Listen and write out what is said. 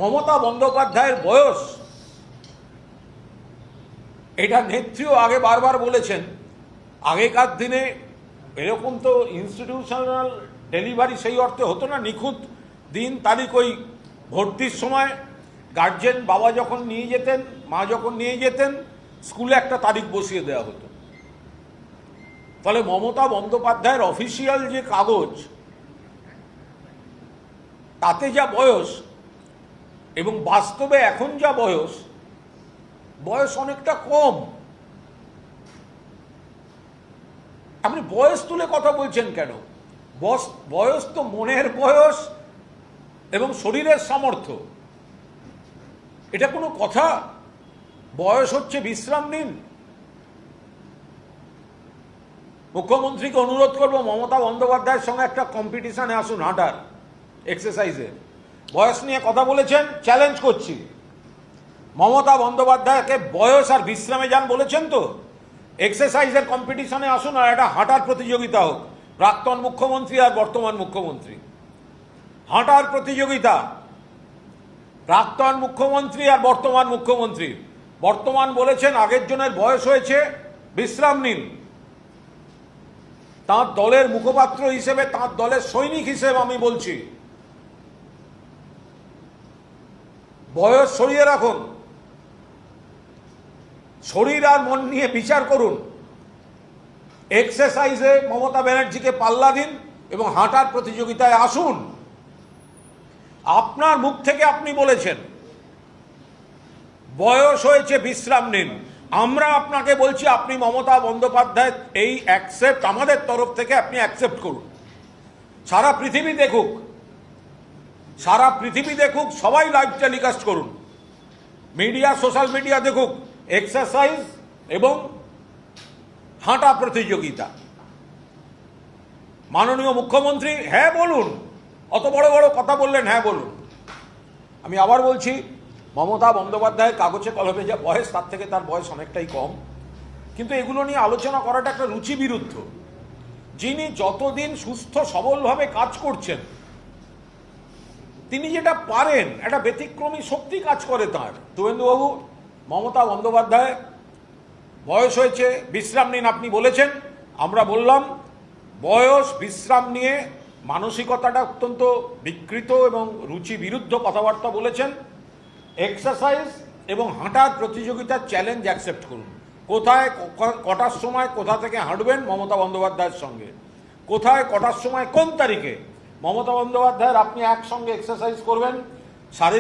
মমতা বন্দ্যোপাধ্যায়ের বয়স, এটা নেত্রীও আগে বারবার বলেছেন। আগেকার দিনে এরকম তো ইনস্টিটিউশনাল ডেলিভারি সেই অর্থে হতো না, নিখুঁত দিন তারিখ। ওই ভর্তির সময় গার্জেন বাবা যখন নিয়ে যেতেন, মা যখন নিয়ে যেতেন, স্কুলে একটা তারিখ বসিয়ে দেওয়া হতো। ফলে মমতা বন্দ্যোপাধ্যায়ের অফিসিয়াল যে কাগজ, তাতে যা বয়স এবং বাস্তবে এখন যা বয়স, বয়স অনেকটা কম। আপনি বয়স তুলে কথা বলছেন কেন? বয়স তো মনের বয়স এবং শরীরের সামর্থ্য, এটা কোনো কথা? বয়স হচ্ছে বিশ্রাম নিন। মুখ্যমন্ত্রীকে অনুরোধ করব, মমতা বন্দ্যোপাধ্যায়ের সঙ্গে একটা কম্পিটিশনে আসুন, হাঁটার এক্সারসাইজের। বয়স নিয়ে কথা বলেছেন, চ্যালেঞ্জ করছি। মমতা বন্দ্যোপাধ্যায়কে বয়স আর বিশ্রামে যান বলেছেন তো, এক্সারসাইজের কম্পিটিশনে আসুন আর একটা হাঁটার প্রতিযোগিতা হোক। প্রাক্তন মুখ্যমন্ত্রী আর বর্তমান মুখ্যমন্ত্রী, হাঁটার প্রতিযোগিতা। প্রাক্তন মুখ্যমন্ত্রী আর বর্তমান মুখ্যমন্ত্রী। বর্তমান বলেছেন আগের জনের বয়স হয়েছে, বিশ্রাম নিন। তাঁর দলের মুখপাত্র হিসেবে, তাঁর দলের সৈনিক হিসেবে আমি বলছি, বয়স সরিয়ে রাখুন, শরীর আর মন নিয়ে বিচার করুন। এক্সারসাইজে মমতা ব্যানার্জিকে পাল্লা দিন এবং হাঁটার প্রতিযোগিতায় আসুন। আপনার মুখ থেকে আপনি বলেছেন বয়স হয়েছে, বিশ্রাম নিন। আমরা আপনাকে বলছি, আপনি মমতা বন্দ্যোপাধ্যায় এই অ্যাকসেপ্ট আমাদের তরফ থেকে আপনি অ্যাকসেপ্ট করুন। সারা পৃথিবী দেখুক, সারা পৃথিবী দেখুক, সবাই লাইভ টেলিকাস্ট করুন, মিডিয়া, সোশ্যাল মিডিয়া দেখুক এক্সারসাইজ এবং হাঁটা প্রতিযোগিতা। মাননীয় মুখ্যমন্ত্রী হ্যাঁ বলুন, অত বড় বড় কথা বললেন, হ্যাঁ বলুন। আমি আবার বলছি, মমতা বন্দ্যোপাধ্যায়ের কাগজে কলমে যা বয়স, তার থেকে তার বয়স অনেকটাই কম। কিন্তু এগুলো নিয়ে আলোচনা করাটা একটা রুচি বিরুদ্ধ। যিনি যতদিন সুস্থ সবলভাবে কাজ করছেন, তিনি যেটা পারেন, একটা ব্যতিক্রমী শক্তি কাজ করে তাঁর। শুভেন্দুবাবু, মমতা বন্দ্যোপাধ্যায় বয়স হয়েছে, বিশ্রাম নিন আপনি বলেছেন। আমরা বললাম বয়স, বিশ্রাম নিয়ে মানসিকতাটা অত্যন্ত বিকৃত এবং রুচি বিরুদ্ধ কথাবার্তা বলেছেন। এক্সারসাইজ এবং হাঁটার প্রতিযোগিতার চ্যালেঞ্জ অ্যাকসেপ্ট করুন। কোথায় কটার সময় কোথা থেকে হাঁটবেন মমতা বন্দ্যোপাধ্যায়ের সঙ্গে, কোথায় কটার সময় কোন তারিখে মমতা বন্দ্যোপাধ্যায়ের আপনি একসঙ্গে এক্সারসাইজ করবেন, শারীরিক